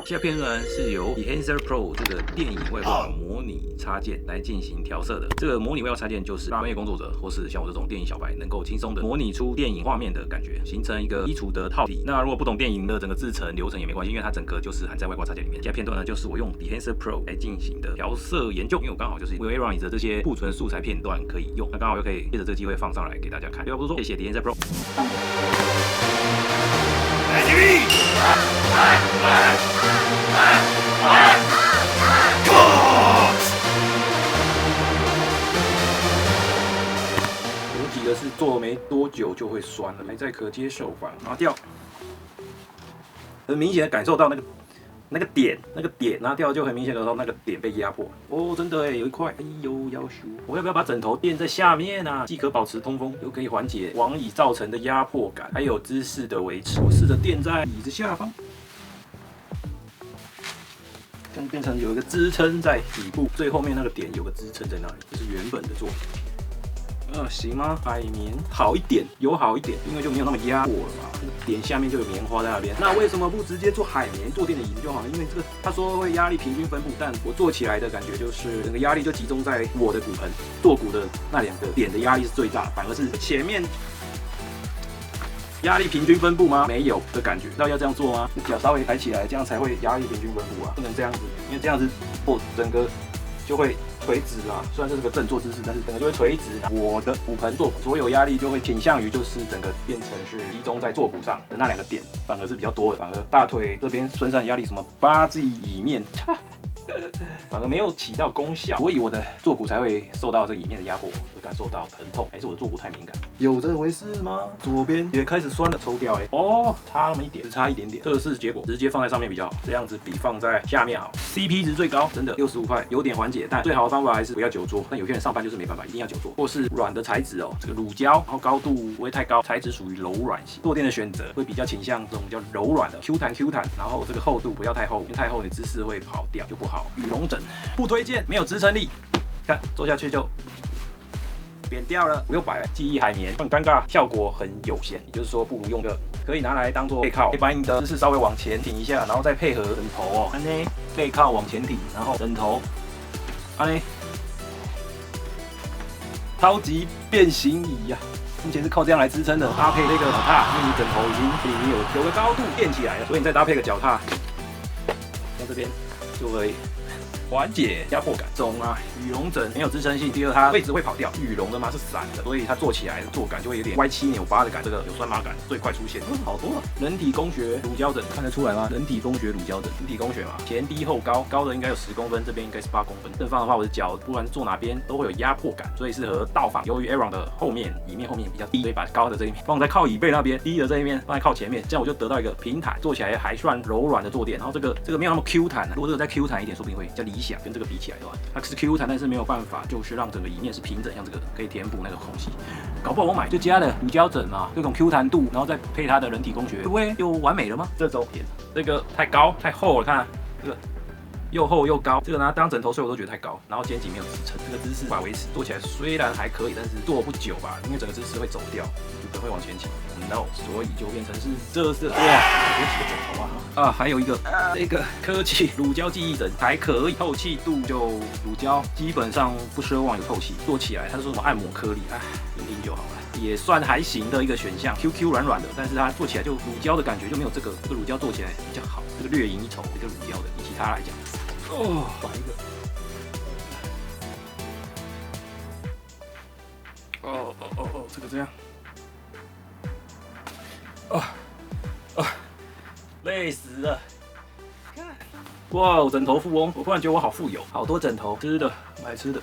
下片呢是由 Enhancer Pro 这个电影外挂模拟插件来进行调色的。这个模拟外挂插件就是让专业工作者或是像我这种电影小白能够轻松的模拟出电影画面的感觉，形成一个基础的套体。那如果不懂电影的整个制程流程也没关系，因为它整个就是含在外挂插件里面。下片段呢就是我用 Enhancer Pro 来进行的调色研究，因为我刚好就是微软的这些库存素材片段可以用，那刚好又可以借着这个机会放上来给大家看。废话不多说，谢谢 Enhancer Pro。有几个是做没多久就会酸了，还在可接受范围，拿掉。很明显的感受到那个点拿掉，就很明显的时候那个点被压迫。哦，真的哎，有一块，哎呦，要修。我要不要把枕头垫在下面啊？既可保持通风，又可以缓解网椅造成的压迫感，还有姿势的维持。我试着垫在椅子下方，跟变成有一个支撑在底部，最后面那个点有个支撑在那里，这是原本的做法。行吗？海绵好一点，有好一点，因为就没有那么压迫了嘛。这个点下面就有棉花在那边。那为什么不直接做海绵坐垫的椅子就好呢？因为这个他说会压力平均分布，但我做起来的感觉就是整个压力就集中在我的骨盆，坐骨的那两个点的压力是最大，反而是前面压力平均分布吗？没有的感觉。那要这样做吗？脚稍微抬起来，这样才会压力平均分布啊，不能这样子，因为这样子我整个就会垂直啦，虽然这是个正坐姿势，但是整个就会垂直。我的骨盆坐骨所有压力就会倾向于就是整个变成是集中在坐骨上的那两个点，反而是比较多的。反而大腿这边身上压力什么八字椅面，反而没有起到功效，所以我的坐骨才会受到这个椅面的压迫，会感受到疼痛。还是我的坐骨太敏感？有这回事吗？左边也开始酸了，抽掉哦，差那么一点，只差一点点。测试结果直接放在上面比较好，这样子比放在下面好。CP 值最高，真的65块，有点缓解，但最好的方法还是不要久坐。但有些人上班就是没办法，一定要久坐，或是软的材质哦，这个乳胶，然后高度不会太高，材质属于柔软型。坐垫的选择会比较倾向这种比较柔软的 Q 弹，然后这个厚度不要太厚，因为太厚你姿势会跑掉就不好。羽绒枕不推荐，没有支撑力，看坐下去就扁掉了，500记忆海绵，很尴尬，效果很有限。也就是说，不如用个可以拿来当做背靠，可以把你的姿势稍微往前挺一下，然后再配合枕头哦，安呢背靠往前挺，然后枕头安呢超级变形椅呀、目前是靠这样来支撑的，搭配这个脚踏，因为你枕头已经有个高度垫起来了，所以你再搭配个脚踏，到这边就会缓解压迫感。羽绒枕没有支撑性，第二它位置会跑掉，羽绒的嘛是散的，所以它坐起来的坐感就会有点歪七扭八的感，这个有酸麻感最快出现。好多了，人体工学乳胶枕看得出来吗？人体工学乳胶枕，人体工学嘛，前低后高，高的应该有10公分，这边应该是8公分。正方的话，我的脚不管坐哪边都会有压迫感，所以适合倒放。由于 Aeron 的后面椅面后面比较低，所以把高的这一面放在靠椅背那边，低的这一面放在靠前面，这样我就得到一个平坦，坐起来还算柔软的坐垫。然后这个没有那么 Q 弹，如果这个再 Q 弹一点，说不定会比较理想。跟这个比起来的话，它是 Q 弹，但是没有办法，就是让整个椅面是平整，像这个可以填补那个空隙。搞不好我买就加了乳胶枕嘛，这种 Q 弹度，然后再配它的人体工学，会不会就完美了吗？这周点这个太高太厚了，看这个又厚又高，这个拿当枕头睡我都觉得太高，然后肩颈没有支撑，这个姿势无法维持，坐起来虽然还可以，但是坐不久吧，因为整个姿势会走掉，骨盆会往前倾 ，no， 所以就变成是这是哇，有几个枕头啊，还有一个这个科技乳胶记忆枕还可以，透气度就乳胶基本上不奢望有透气，坐起来它是说什么按摩颗粒，听听就好了，也算还行的一个选项 ，QQ 软软的，但是它坐起来就乳胶的感觉就没有这个乳胶坐起来比较好，这个略赢一筹，这个乳胶的比起它来讲。哦，换一个。这个这样。累死了。哇，枕头富翁，我忽然觉得我好富有，好多枕头，吃的，买吃的。